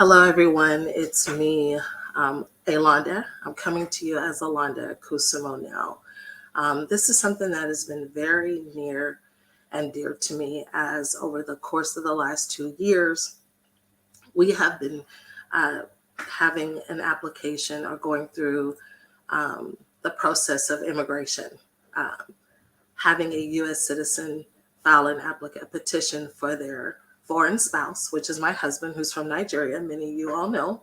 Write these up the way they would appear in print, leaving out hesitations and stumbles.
Hello, everyone. It's me, Alonda. I'm coming to you as Alonda Kusimo now. This is something that has been very near and dear to me as over the course of the last 2 years, we have been uh, having an application or going through the process of immigration, um, having a U.S. citizen file a petition for their foreign spouse, which is my husband, who's from Nigeria. Many of you all know.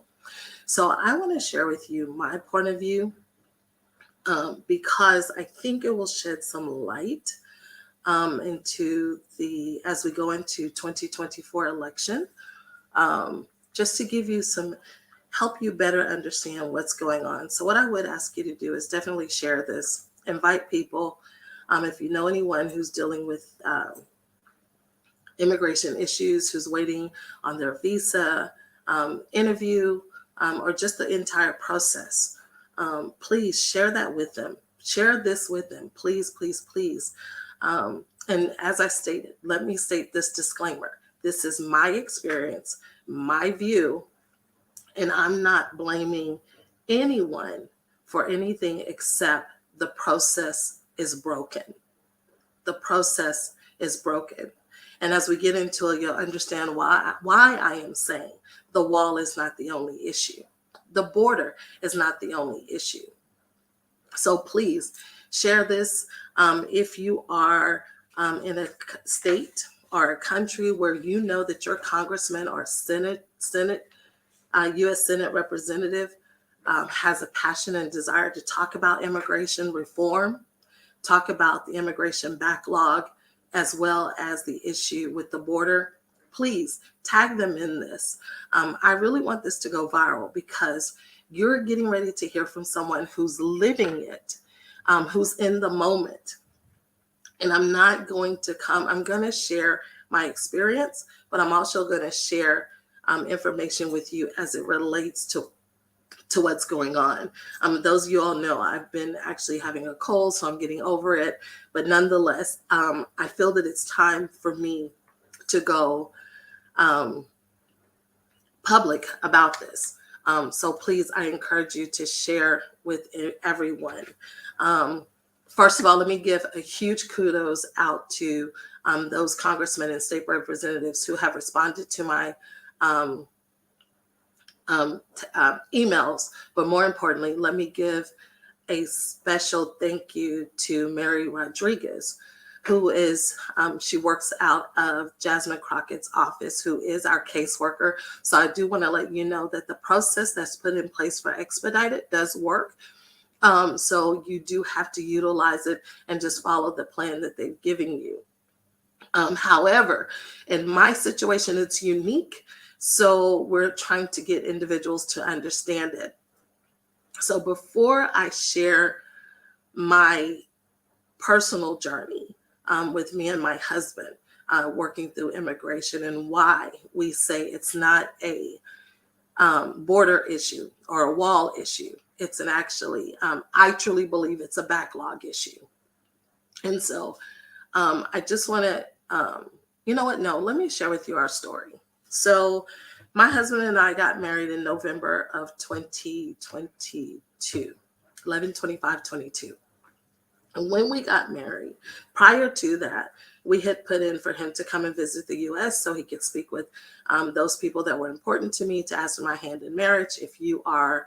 So I want to share with you my point of view because I think it will shed some light into as we go into 2024 election, just to give you help you better understand what's going on. So what I would ask you to do is definitely share this, invite people. If you know anyone who's dealing with immigration issues, who's waiting on their visa, interview, or just the entire process, please share that with them. Share this with them, please, please, please. And as I stated, let me state this disclaimer. This is my experience, my view, and I'm not blaming anyone for anything except the process is broken. The process is broken. And as we get into it, you'll understand why I am saying the wall is not the only issue. The border is not the only issue. So please share this. If you are in a state or a country where you know that your congressman or U.S. Senate representative has a passion and desire to talk about immigration reform, talk about the immigration backlog, as well as the issue with the border, please tag them in this. I really want this to go viral because you're getting ready to hear from someone who's living it, who's in the moment. And I'm going to share my experience, but I'm also going to share information with you as it relates to what's going on. Those of you all know I've been actually having a cold, so I'm getting over it. But nonetheless, I feel that it's time for me to go public about this. So please, I encourage you to share with everyone. First of all, let me give a huge kudos out to those congressmen and state representatives who have responded to my emails, but more importantly, let me give a special thank you to Mary Rodriguez, who is, she works out of Jasmine Crockett's office, who is our caseworker. So I do want to let you know that the process that's put in place for expedited does work. So you do have to utilize it and just follow the plan that they've given you. However, in my situation, it's unique. So we're trying to get individuals to understand it. So before I share my personal journey with me and my husband working through immigration and why we say it's not a border issue or a wall issue, it's I truly believe it's a backlog issue. And so I just want to, you know what? No, let me share with you our story. So my husband and I got married in November of 2022, 11/25/22. And when we got married, prior to that, we had put in for him to come and visit the U.S. so he could speak with those people that were important to me to ask for my hand in marriage. If you're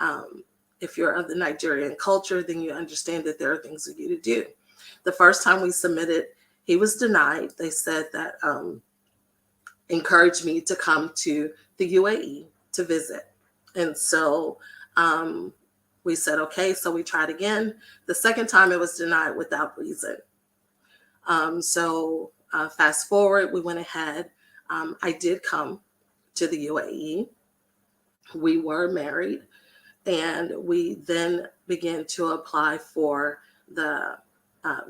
of the Nigerian culture, then you understand that there are things for you to do. The first time we submitted, he was denied. They said that encouraged me to come to the UAE to visit. And so we said, okay, so we tried again. The second time it was denied without reason. So fast forward, we went ahead. I did come to the UAE. We were married, and we then began to apply for the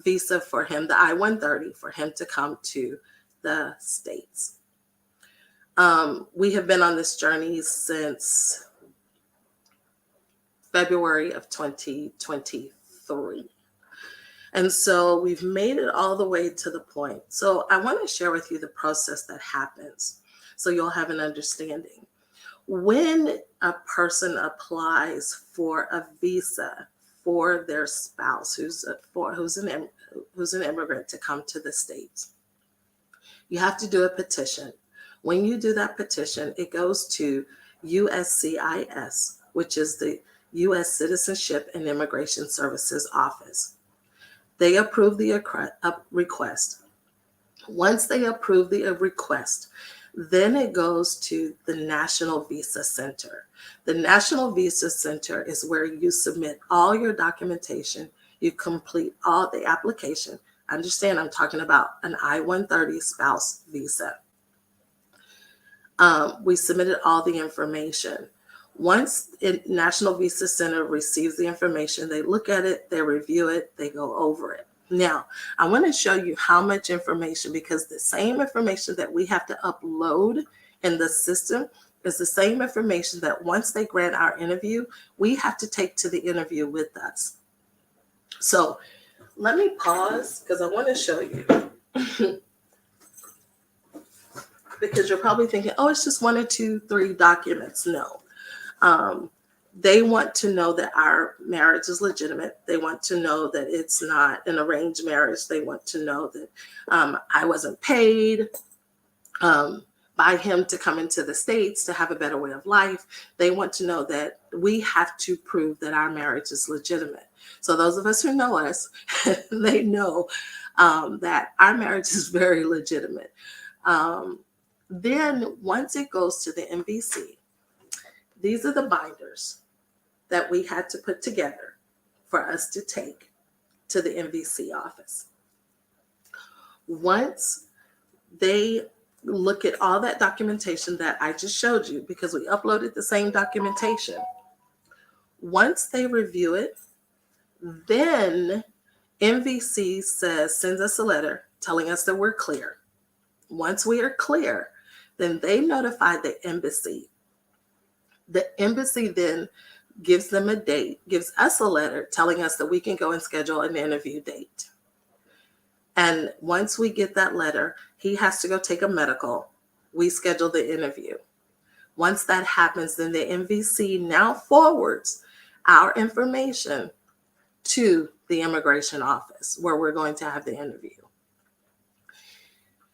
visa for him, the I-130, for him to come to the States. We have been on this journey since February of 2023. And so we've made it all the way to the point. So I want to share with you the process that happens so you'll have an understanding. When a person applies for a visa for their spouse who's an immigrant to come to the States, you have to do a petition. When you do that petition, it goes to USCIS, which is the U.S. Citizenship and Immigration Services Office. They approve the request. Once they approve the request, then it goes to the National Visa Center. The National Visa Center is where you submit all your documentation, you complete all the application. Understand, I'm talking about an I-130 spouse visa. We submitted all the information. Once the National Visa Center receives the information, they look at it, they review it, they go over it. Now, I want to show you how much information, because the same information that we have to upload in the system is the same information that once they grant our interview, we have to take to the interview with us. So let me pause because I want to show you. Because you're probably thinking, oh, it's just 1 or 2, 3 documents. No. They want to know that our marriage is legitimate. They want to know that it's not an arranged marriage. They want to know that I wasn't paid by him to come into the States to have a better way of life. They want to know that we have to prove that our marriage is legitimate. So those of us who know us, they know that our marriage is very legitimate. Then once it goes to the MVC, these are the binders that we had to put together for us to take to the MVC office. Once they look at all that documentation that I just showed you, because we uploaded the same documentation, once they review it, then MVC sends us a letter telling us that we're clear. Once we are clear, then they notify the embassy. The embassy then gives them a date, gives us a letter telling us that we can go and schedule an interview date. And once we get that letter, he has to go take a medical. We schedule the interview. Once that happens, then the MVC now forwards our information to the immigration office where we're going to have the interview.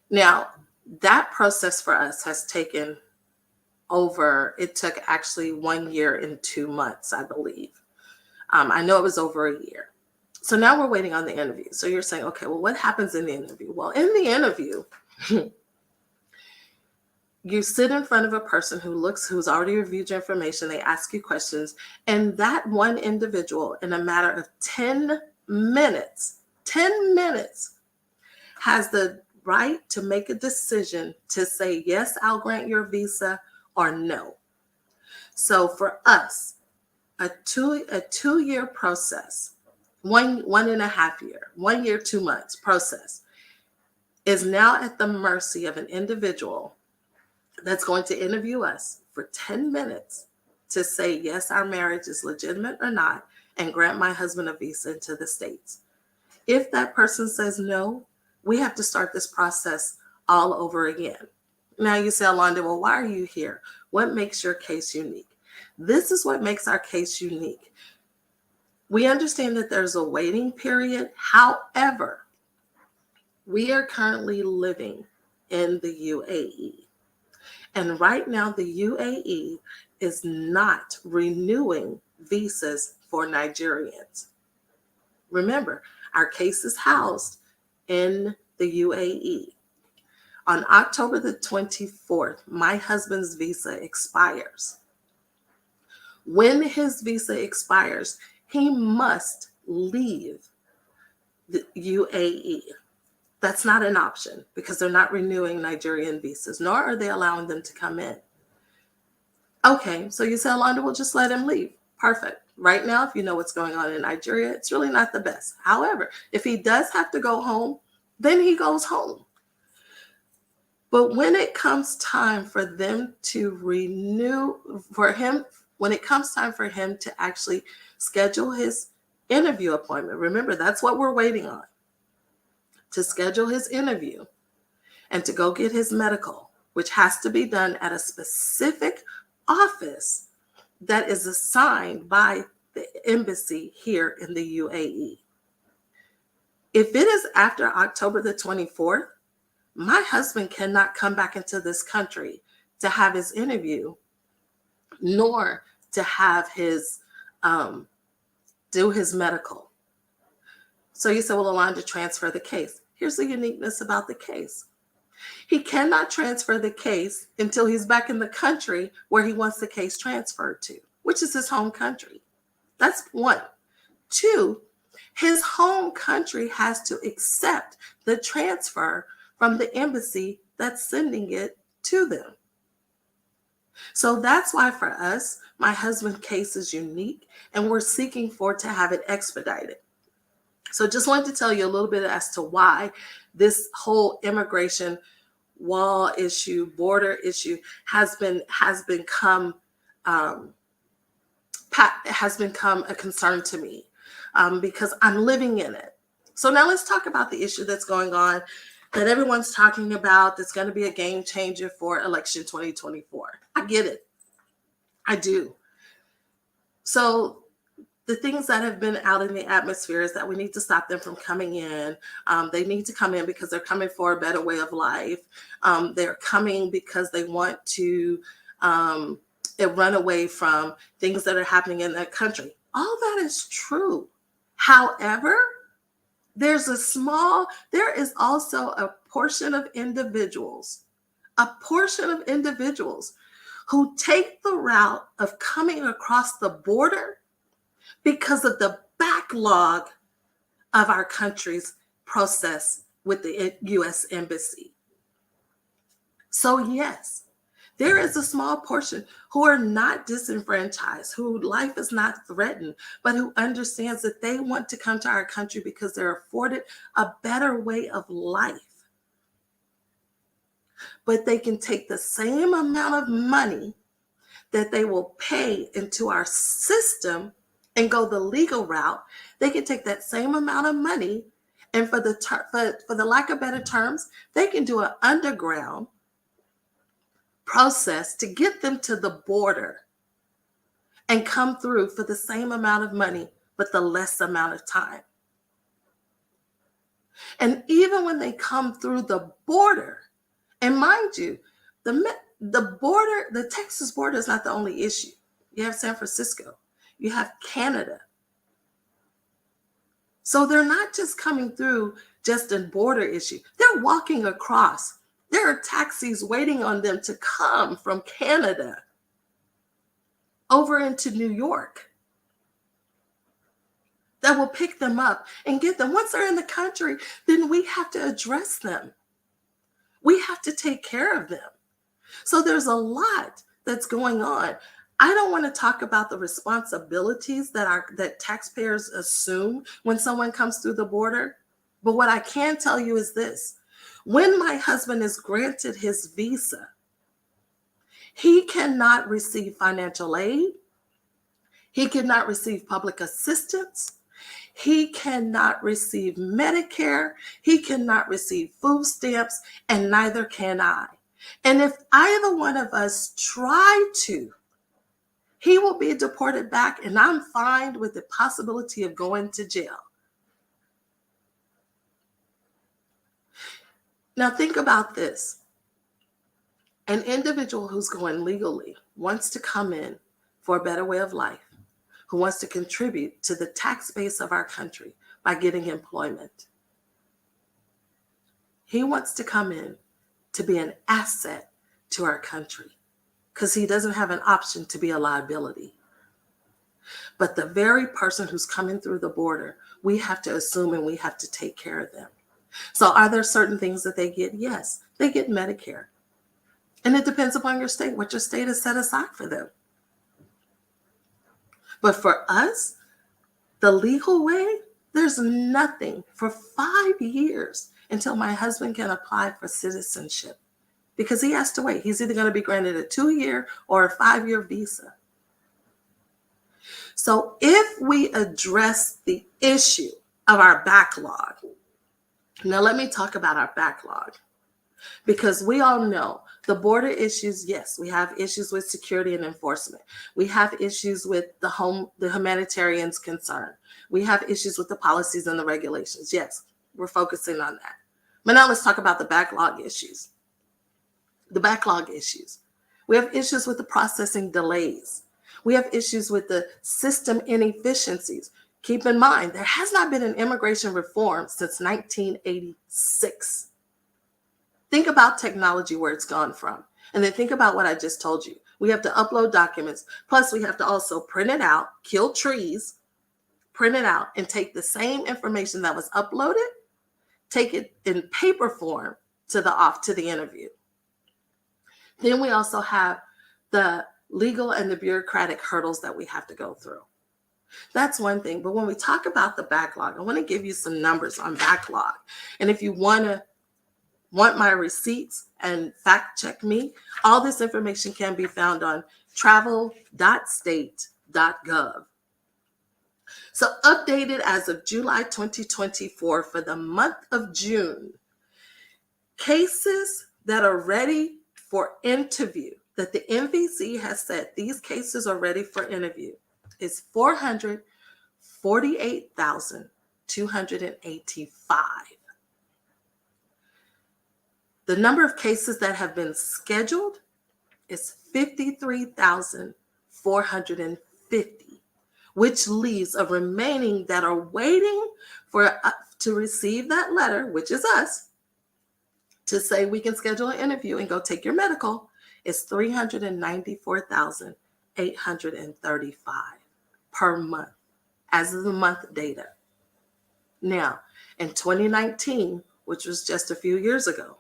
Now, that process for us has taken it took actually 1 year and 2 months, I believe. I know it was over a year. So now we're waiting on the interview. So you're saying, okay, well, what happens in the interview? Well, in the interview, you sit in front of a person who's already reviewed your information. They ask you questions. And that one individual, in a matter of 10 minutes, has the right to make a decision to say, yes, I'll grant your visa, or no. So for us, a 2-year process, 1.5 year, 1 year, 2 months process is now at the mercy of an individual that's going to interview us for 10 minutes to say, yes, our marriage is legitimate or not, and grant my husband a visa into the States. If that person says no, we have to start this process all over again. Now you say, Alonda, well, why are you here? What makes your case unique? This is what makes our case unique. We understand that there's a waiting period. However, we are currently living in the UAE. And right now, the UAE is not renewing visas for Nigerians. Remember, our case is housed in the UAE. On October the 24th, my husband's visa expires. When his visa expires, he must leave the UAE. That's not an option because they're not renewing Nigerian visas, nor are they allowing them to come in. Okay, so you say, Alonda, we'll just let him leave. Perfect. Right now, if you know what's going on in Nigeria, it's really not the best. However, if he does have to go home, then he goes home. But when it comes time for them to when it comes time for him to actually schedule his interview appointment, remember, that's what we're waiting on, to schedule his interview and to go get his medical, which has to be done at a specific office that is assigned by the embassy here in the UAE. If it is after October the 24th, my husband cannot come back into this country to have his interview, nor to have his do his medical. So you say, well, Alon, to transfer the case. Here's the uniqueness about the case. He cannot transfer the case until he's back in the country where he wants the case transferred to, which is his home country. That's one. Two, his home country has to accept the transfer from the embassy that's sending it to them. So that's why for us, my husband's case is unique, and we're seeking to have it expedited. So just wanted to tell you a little bit as to why this whole immigration wall issue, border issue has become a concern to me, because I'm living in it. So now let's talk about the issue that's going on that everyone's talking about, that's going to be a game changer for election 2024. I get it. I do. So the things that have been out in the atmosphere is that we need to stop them from coming in. They need to come in because they're coming for a better way of life. They're coming because they want to run away from things that are happening in their country. All that is true. However, there is also a portion of individuals who take the route of coming across the border because of the backlog of our country's process with the U.S. Embassy. So yes, there is a small portion who are not disenfranchised, whose life is not threatened, but who understands that they want to come to our country because they're afforded a better way of life. But they can take the same amount of money that they will pay into our system and go the legal route. They can take that same amount of money, and for the lack of better terms, they can do an underground process to get them to the border and come through for the same amount of money, but the less amount of time. And even when they come through the border, and mind you, the Texas border is not the only issue. You have San Francisco, you have Canada. So they're not just coming through just a border issue. They're walking across. There are taxis waiting on them to come from Canada over into New York that will pick them up and get them. Once they're in the country, then we have to address them. We have to take care of them. So there's a lot that's going on. I don't want to talk about the responsibilities that taxpayers assume when someone comes through the border. But what I can tell you is this. When my husband is granted his visa, he cannot receive financial aid. He cannot receive public assistance. He cannot receive Medicare. He cannot receive food stamps, and neither can I. And if either one of us try to, he will be deported back, and I'm fine with the possibility of going to jail. Now think about this. An individual who's going legally wants to come in for a better way of life, who wants to contribute to the tax base of our country by getting employment. He wants to come in to be an asset to our country because he doesn't have an option to be a liability. But the very person who's coming through the border, we have to assume and we have to take care of them. So are there certain things that they get? Yes, they get Medicare. And it depends upon your state, what your state has set aside for them. But for us, the legal way, there's nothing for 5 years until my husband can apply for citizenship because he has to wait. He's either going to be granted a 2-year or a 5-year visa. So if we address the issue of our backlog, now let me talk about our backlog, because we all know The border issues, yes, we have issues with security and enforcement. We have issues with the humanitarians concern. We have issues with the policies and the regulations. Yes, we're focusing on that. But now let's talk about the backlog issues. The backlog issues. We have issues with the processing delays. We have issues with the system inefficiencies. Keep in mind, there has not been an immigration reform since 1986. Think about technology, where it's gone from. And then think about what I just told you. We have to upload documents. Plus, we have to also print it out, kill trees, print it out, and take the same information that was uploaded, take it in paper form to the interview. Then we also have the legal and the bureaucratic hurdles that we have to go through. That's one thing. But when we talk about the backlog, I want to give you some numbers on backlog. And if you want my receipts and fact check me, all this information can be found on travel.state.gov. So updated as of July 2024 for the month of June, cases that are ready for interview, that the MVC has said these cases are ready for interview, is 448,285. The number of cases that have been scheduled is 53,450, which leaves a remaining that are waiting for to receive that letter, which is us, to say we can schedule an interview and go take your medical, is 394,835 per month as of the month data. Now, in 2019, which was just a few years ago,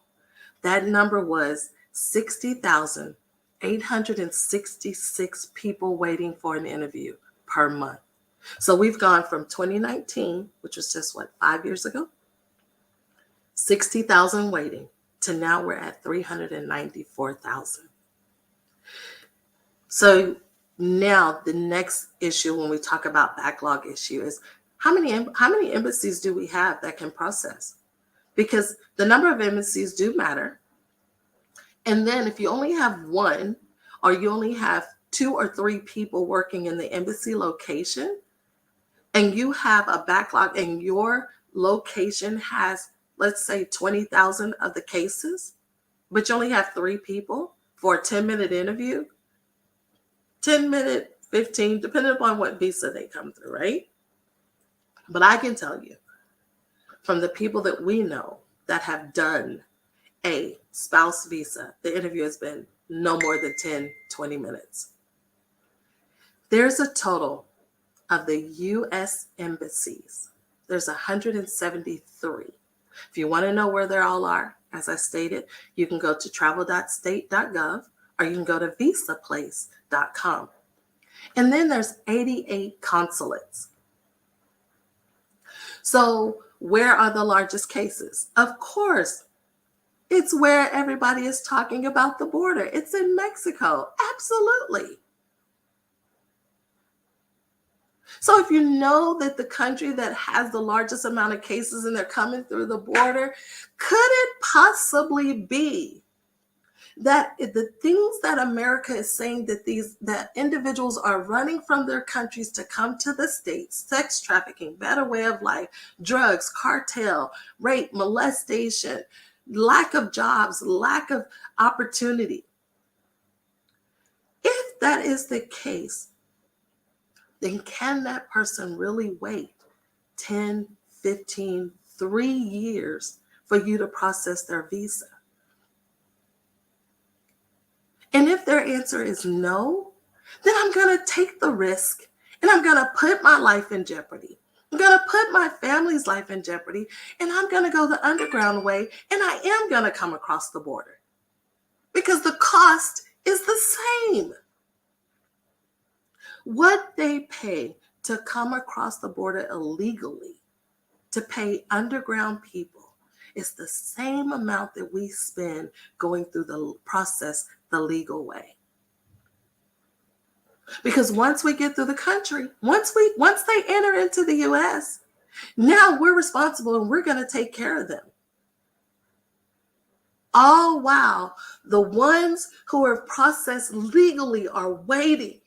that number was 60,866 people waiting for an interview per month. So we've gone from 2019, which was just 5 years ago, 60,000 waiting, to now we're at 394,000. So now the next issue when we talk about backlog issue is how many embassies do we have that can process? Because the number of embassies do matter. And then if you only have one, or you only have 2 or 3 people working in the embassy location, and you have a backlog and your location has, let's say, 20,000 of the cases, but you only have 3 people for a 10-minute interview, 10-minute, 15, depending upon what visa they come through, right? But I can tell you from the people that we know that have done a spouse visa, the interview has been no more than 10, 20 minutes. There's a total of the U.S. embassies. There's 173. If you want to know where they all are, as I stated, you can go to travel.state.gov or you can go to visaplace.com. And then there's 88 consulates. So where are the largest cases? Of course, it's where everybody is talking about the border. It's in Mexico. Absolutely. So if you know that the country that has the largest amount of cases and they're coming through the border, could it possibly be that the things that America is saying that individuals are running from their countries to come to the States, sex trafficking, better way of life, drugs, cartel, rape, molestation, lack of jobs, lack of opportunity. If that is the case, then can that person really wait 10, 15, 3 years for you to process their visa? And if their answer is no, then I'm going to take the risk and I'm going to put my life in jeopardy. I'm going to put my family's life in jeopardy, and I'm going to go the underground way, and I am going to come across the border because the cost is the same. What they pay to come across the border illegally, to pay underground people, is the same amount that we spend going through the process the legal way. Because once we get through the country, once they enter into the U.S., now we're responsible and we're going to take care of them. All while the ones who are processed legally are waiting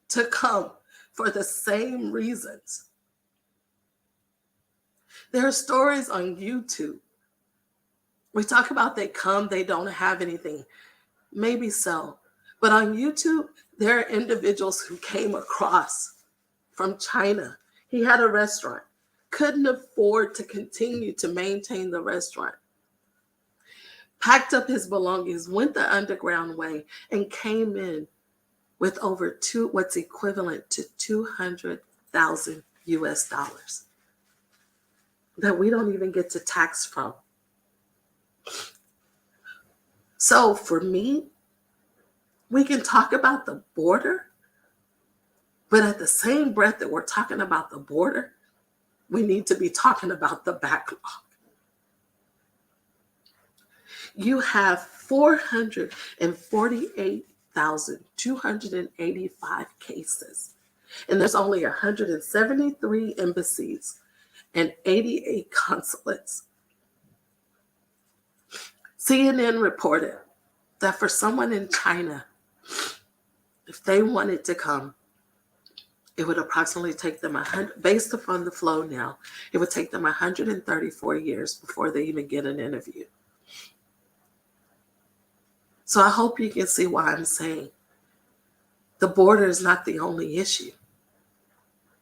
to come for the same reasons. There are stories on YouTube. We talk about they come, they don't have anything. Maybe so. But on YouTube, there are individuals who came across from China. He had a restaurant, couldn't afford to continue to maintain the restaurant, packed up his belongings, went the underground way, and came in with over what's equivalent to 200,000 US dollars that we don't even get to tax from. So for me, we can talk about the border, but at the same breath that we're talking about the border, we need to be talking about the backlog. You have 448,285 cases, and there's only 173 embassies and 88 consulates. CNN reported that for someone in China, if they wanted to come, it would approximately take them based upon the flow now, it would take them 134 years before they even get an interview. So I hope you can see why I'm saying the border is not the only issue.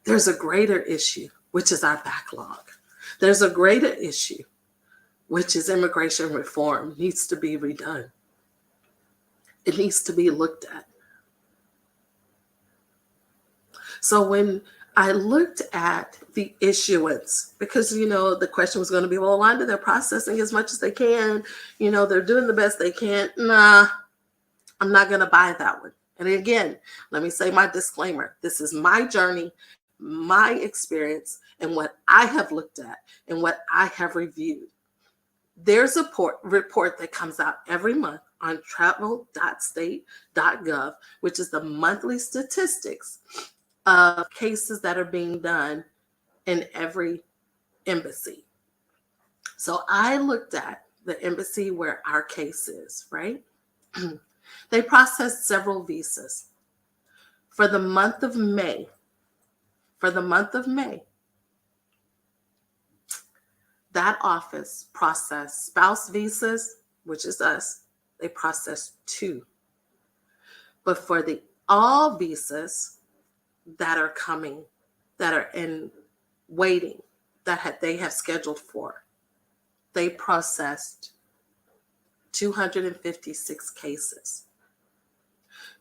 There's a greater issue, which is our backlog. There's a greater issue, which is immigration reform needs to be redone. It needs to be looked at. So when I looked at the issuance, because, the question was going to be, well, Wanda, they're processing as much as they can. They're doing the best they can. Nah, I'm not going to buy that one. And again, let me say my disclaimer. This is my journey, my experience, and what I have looked at and what I have reviewed. There's a report that comes out every month on travel.state.gov, which is the monthly statistics of cases that are being done in every embassy. So I looked at the embassy where our case is, right? They processed several visas. For the month of May, that office processed spouse visas, which is us. They processed 2. But for the all visas that are coming, that are in waiting, they have scheduled for, they processed 256 cases.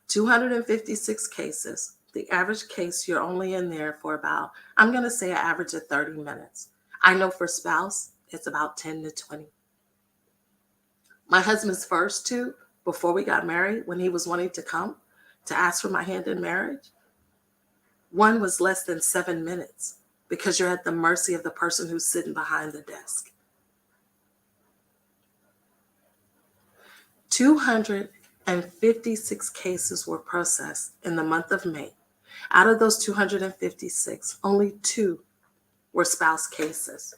256 cases. The average case, you're only in there for about, I'm going to say an average of 30 minutes. I know for spouse, it's about 10 to 20. My husband's first 2, before we got married, when he was wanting to come to ask for my hand in marriage, one was less than 7 minutes because you're at the mercy of the person who's sitting behind the desk. 256 cases were processed in the month of May. Out of those 256, only 2 were spouse cases.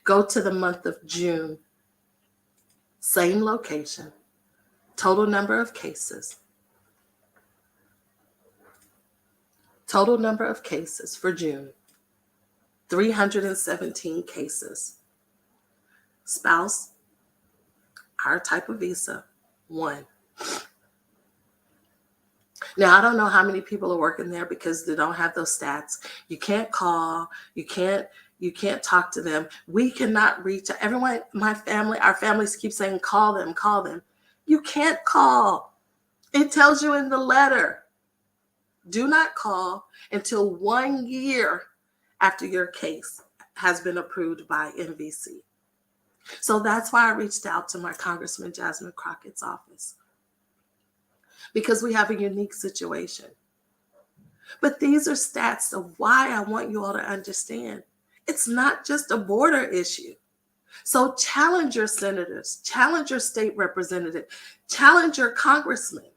Go to the month of June, same location, total number of cases. Total number of cases for June, 317 cases. Spouse, our type of visa, 1. Now, I don't know how many people are working there because they don't have those stats. You can't call, you can't talk to them. We cannot reach everyone. Our families keep saying, call them. You can't call. It tells you in the letter. Do not call until 1 year after your case has been approved by NVC. So that's why I reached out to my Congressman Jasmine Crockett's office, because we have a unique situation. But these are stats of why I want you all to understand. It's not just a border issue. So challenge your senators, challenge your state representative, challenge your congressman.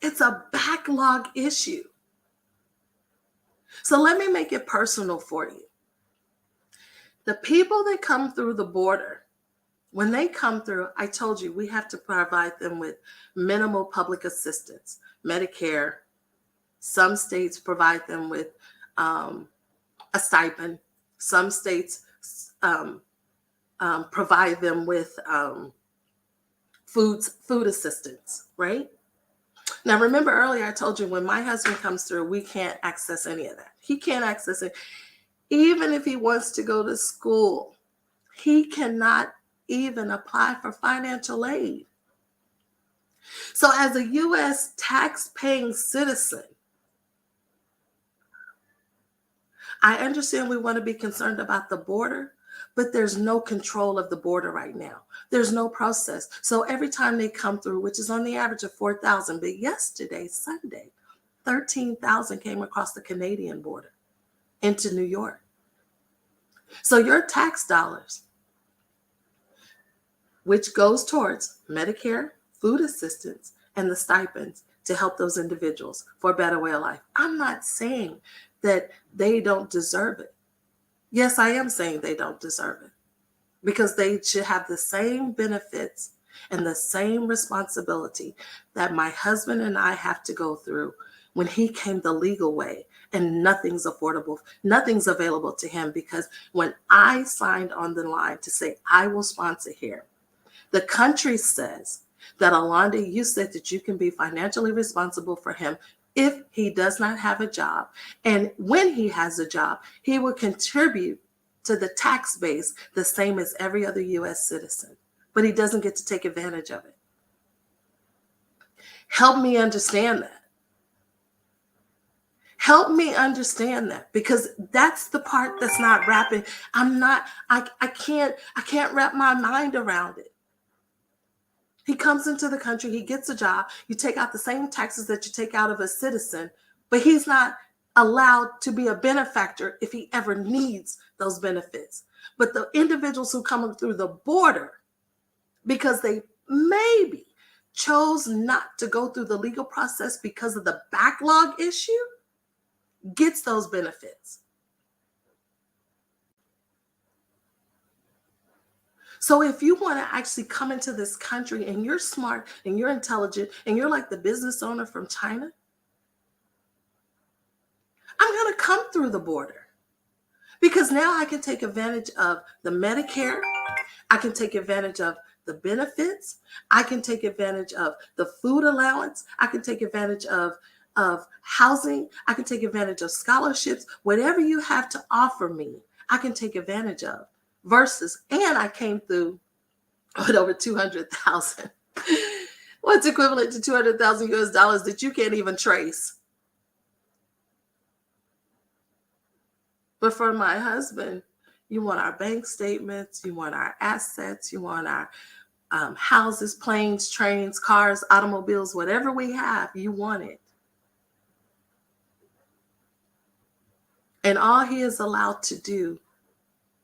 It's a backlog issue. So let me make it personal for you. The people that come through the border, when they come through, I told you we have to provide them with minimal public assistance, Medicare. Some states provide them with a stipend. Some states provide them with food assistance, right? Now, remember earlier I told you when my husband comes through, we can't access any of that. He can't access it. Even if he wants to go to school, he cannot even apply for financial aid. So as a U.S. tax-paying citizen, I understand we want to be concerned about the border, but there's no control of the border right now. There's no process. So every time they come through, which is on the average of 4,000, but yesterday, Sunday, 13,000 came across the Canadian border into New York. So your tax dollars, which goes towards Medicare, food assistance, and the stipends to help those individuals for a better way of life. I'm not saying that they don't deserve it. Yes, I am saying they don't deserve it because they should have the same benefits and the same responsibility that my husband and I have to go through when he came the legal way and nothing's affordable, nothing's available to him, because when I signed on the line to say I will sponsor here, the country says that, Alonda, you said that you can be financially responsible for him if he does not have a job. And when he has a job, he will contribute to the tax base the same as every other U.S. citizen, but he doesn't get to take advantage of it. Help me understand that. Help me understand that, because that's the part that's not wrapping. I can't wrap my mind around it. He comes into the country, he gets a job, you take out the same taxes that you take out of a citizen, but he's not allowed to be a benefactor if he ever needs those benefits. But the individuals who come through the border, because they maybe chose not to go through the legal process because of the backlog issue, gets those benefits. So if you want to actually come into this country and you're smart and you're intelligent and you're like the business owner from China, I'm going to come through the border, because now I can take advantage of the Medicare. I can take advantage of the benefits. I can take advantage of the food allowance. I can take advantage of housing. I can take advantage of scholarships. Whatever you have to offer me, I can take advantage of. Versus, and I came through with over 200,000. What's equivalent to 200,000 US dollars that you can't even trace? But for my husband, you want our bank statements, you want our assets, you want our houses, planes, trains, cars, automobiles, whatever we have, you want it. And all he is allowed to do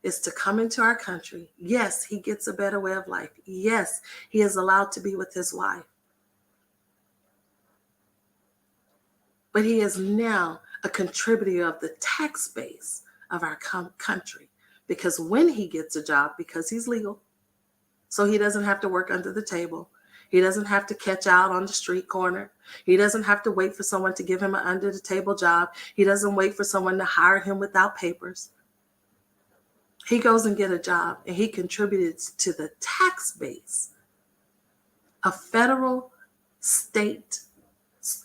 is to come into our country. Yes, he gets a better way of life. Yes, he is allowed to be with his wife. But he is now a contributor of the tax base of our country, because when he gets a job, because he's legal, so he doesn't have to work under the table, he doesn't have to catch out on the street corner, he doesn't have to wait for someone to give him an under the table job, he doesn't wait for someone to hire him without papers. He goes and get a job, and he contributed to the tax base of federal, state,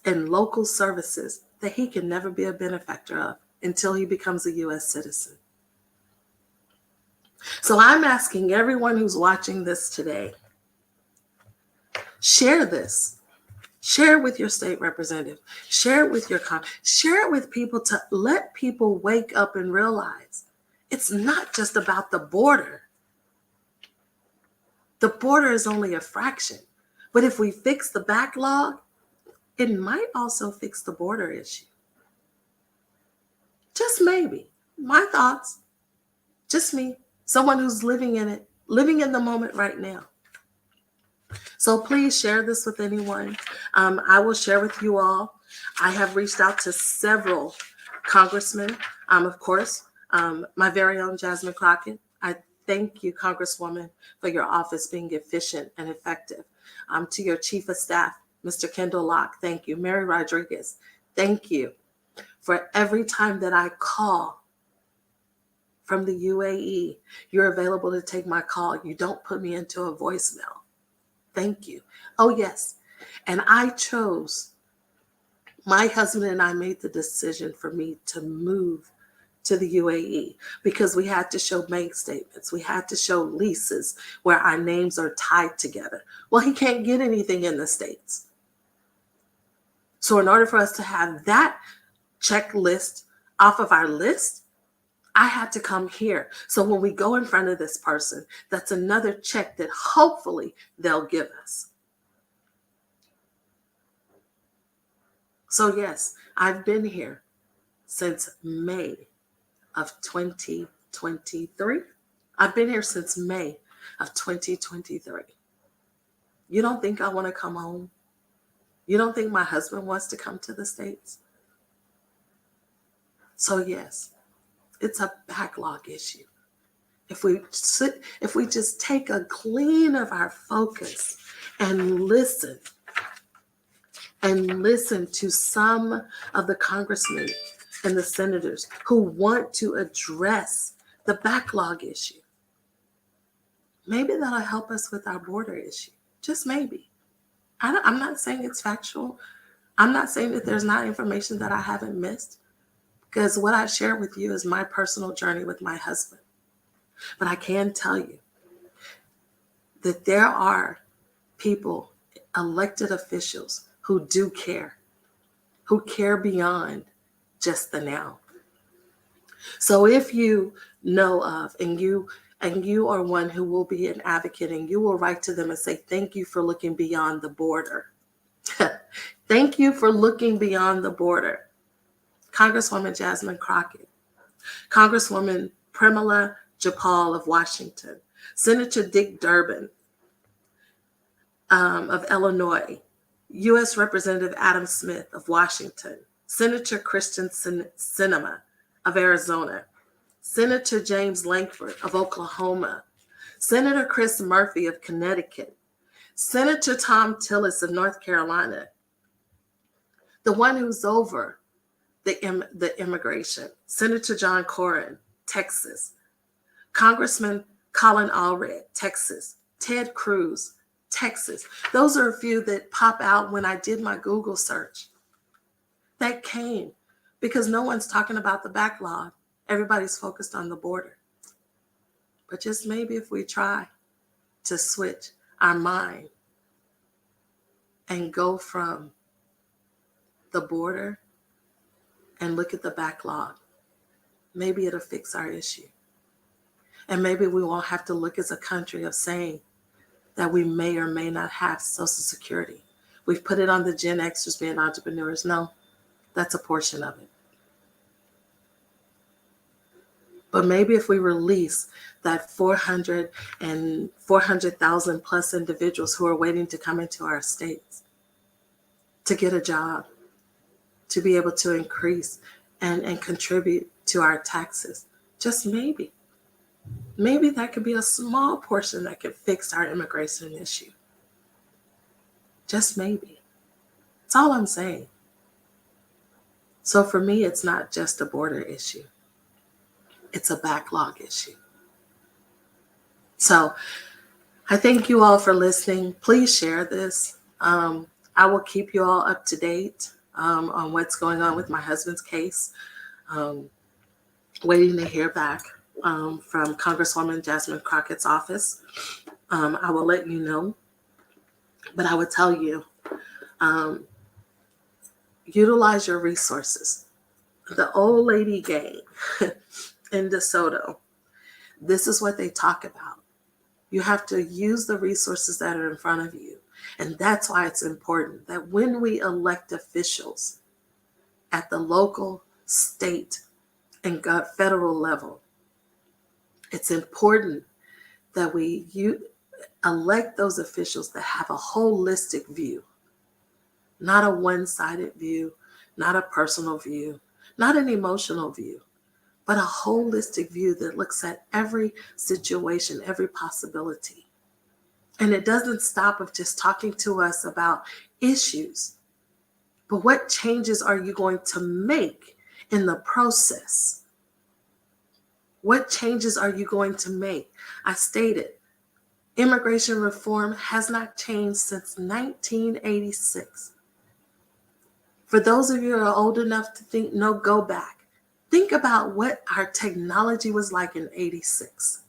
and local services that he can never be a benefactor of until he becomes a U.S. citizen. So I'm asking everyone who's watching this today, share this. Share it with your state representative. Share it with your share it with people, to let people wake up and realize it's not just about the border. The border is only a fraction. But if we fix the backlog, it might also fix the border issue. Just maybe. My thoughts. Just me. Someone who's living in it, living in the moment right now. So please share this with anyone. I will share with you all. I have reached out to several congressmen, of course, My very own Jasmine Crockett, I thank you, Congresswoman, for your office being efficient and effective. To your Chief of Staff, Mr. Kendall Locke, thank you. Mary Rodriguez, thank you for every time that I call from the UAE, you're available to take my call. You don't put me into a voicemail. Thank you. Oh, yes. And my husband and I made the decision for me to move to the UAE because we had to show bank statements. We had to show leases where our names are tied together. Well, he can't get anything in the States. So in order for us to have that checklist off of our list, I had to come here. So when we go in front of this person, that's another check that hopefully they'll give us. So yes, I've been here since May of 2023. I've been here since May of 2023. You don't think I want to come home? You don't think my husband wants to come to the States? So yes, it's a backlog issue. If we just take a glean of our focus and listen to some of the congressmen and the senators who want to address the backlog issue, maybe that'll help us with our border issue. Just maybe. I'm not saying it's factual. I'm not saying that there's not information that I haven't missed, because what I share with you is my personal journey with my husband. But I can tell you that there are people, elected officials, who do care, who care beyond just the now. So if you know of, and you are one who will be an advocate, and you will write to them and say, thank you for looking beyond the border. Thank you for looking beyond the border. Congresswoman Jasmine Crockett, Congresswoman Pramila Jayapal of Washington, Senator Dick Durbin of Illinois, U.S. Representative Adam Smith of Washington, Senator Kristen Sinema of Arizona, Senator James Lankford of Oklahoma, Senator Chris Murphy of Connecticut, Senator Tom Tillis of North Carolina, the one who's over the immigration, Senator John Cornyn, Texas, Congressman Colin Allred, Texas, Ted Cruz, Texas. Those are a few that pop out when I did my Google search. That came because no one's talking about the backlog. Everybody's focused on the border. But just maybe if we try to switch our mind and go from the border and look at the backlog, maybe it'll fix our issue. And maybe we won't have to look as a country of saying that we may or may not have Social Security. We've put it on the Gen Xers being entrepreneurs. No, that's a portion of it. But maybe if we release that 400,000 plus individuals who are waiting to come into our states to get a job, to be able to increase and contribute to our taxes, just maybe that could be a small portion that could fix our immigration issue. Just maybe. That's all I'm saying. So for me, it's not just a border issue. It's a backlog issue. So I thank you all for listening. Please share this. I will keep you all up to date on what's going on with my husband's case. Waiting to hear back from Congresswoman Jasmine Crockett's office. I will let you know. But I would tell you, utilize your resources. The old lady gang in DeSoto, this is what they talk about. You have to use the resources that are in front of you. And that's why it's important that when we elect officials at the local, state, and federal level, it's important that we elect those officials that have a holistic view, not a one-sided view, not a personal view, not an emotional view, but a holistic view that looks at every situation, every possibility. And it doesn't stop with just talking to us about issues, but what changes are you going to make in the process? What changes are you going to make? I stated, immigration reform has not changed since 1986. For those of you who are old enough to think, no, go back. Think about what our technology was like in 86.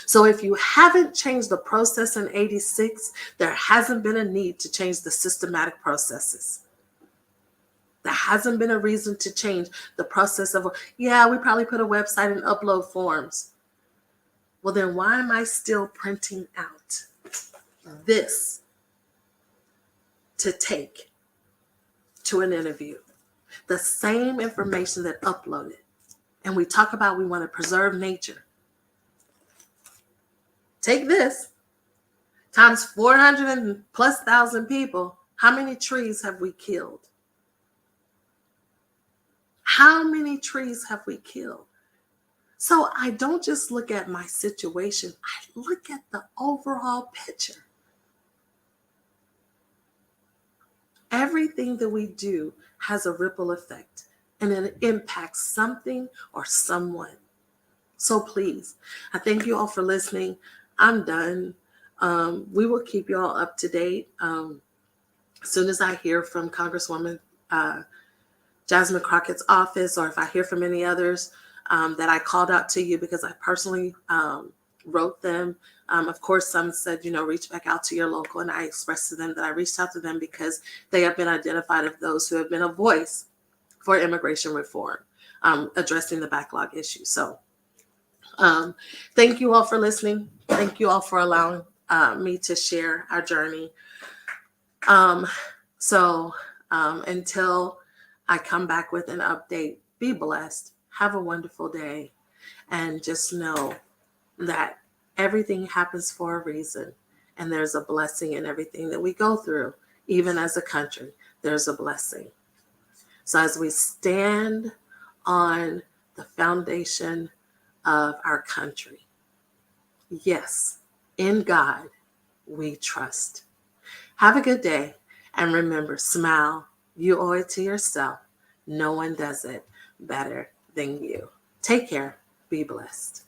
So if you haven't changed the process in 86, there hasn't been a need to change the systematic processes. There hasn't been a reason to change the process of, yeah, we probably put a website and upload forms. Well, then why am I still printing out this to take to an interview? The same information that uploaded. And we talk about we want to preserve nature. Take this times 400 and plus thousand people. How many trees have we killed? How many trees have we killed? So I don't just look at my situation, I look at the overall picture. Everything that we do has a ripple effect, and it impacts something or someone. So please, I thank you all for listening. I'm done. We will keep you all up to date. As soon as I hear from Congresswoman Jasmine Crockett's office, or if I hear from any others that I called out to you because I personally wrote them. Of course, some said, reach back out to your local, and I expressed to them that I reached out to them because they have been identified as those who have been a voice for immigration reform, addressing the backlog issue. So thank you all for listening. Thank you all for allowing me to share our journey. Until I come back with an update, be blessed. Have a wonderful day. And just know that everything happens for a reason. And there's a blessing in everything that we go through. Even as a country, there's a blessing. So as we stand on the foundation of our country, yes, in God we trust. Have a good day. And remember, smile. You owe it to yourself. No one does it better than you. Take care. Be blessed.